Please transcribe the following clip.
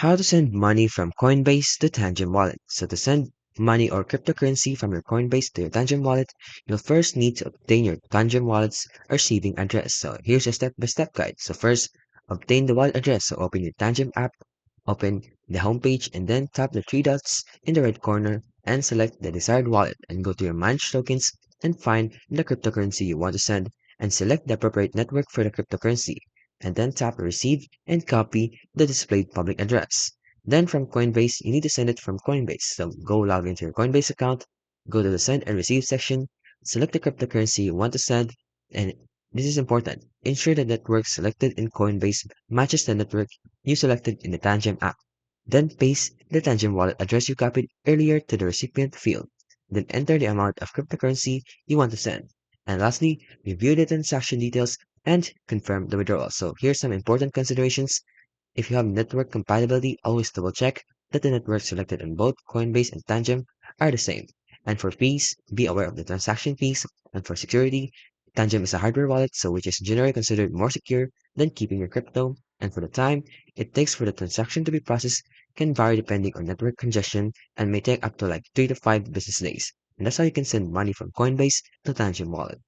How to send money from Coinbase to Tangem wallet. So to send money or cryptocurrency from your Coinbase to your Tangem wallet, you'll first need to obtain your Tangem wallet's receiving address. So here's a step-by-step guide. So first, obtain the wallet address. So open your Tangem app, open the homepage, and then tap the three dots in the right corner and select the desired wallet and go to your manage tokens and find the cryptocurrency you want to send and select the appropriate network for the cryptocurrency and then tap receive and copy the displayed public address. Then from Coinbase, you need to send it from Coinbase. So go log into your Coinbase account, go to the send and receive section, select the cryptocurrency you want to send, and this is important. Ensure the network selected in Coinbase matches the network you selected in the Tangem app. Then paste the Tangem wallet address you copied earlier to the recipient field. Then enter the amount of cryptocurrency you want to send. And lastly, review the transaction details and confirm the withdrawal. So here's some important considerations. If you have network compatibility, always double check that the networks selected on both Coinbase and Tangem are the same. And for fees, be aware of the transaction fees. And for security, Tangem is a hardware wallet, so which is generally considered more secure than keeping your crypto. And for the time it takes for the transaction to be processed can vary depending on network congestion and may take up to like 3 to 5 business days. And that's how you can send money from Coinbase to Tangem wallet.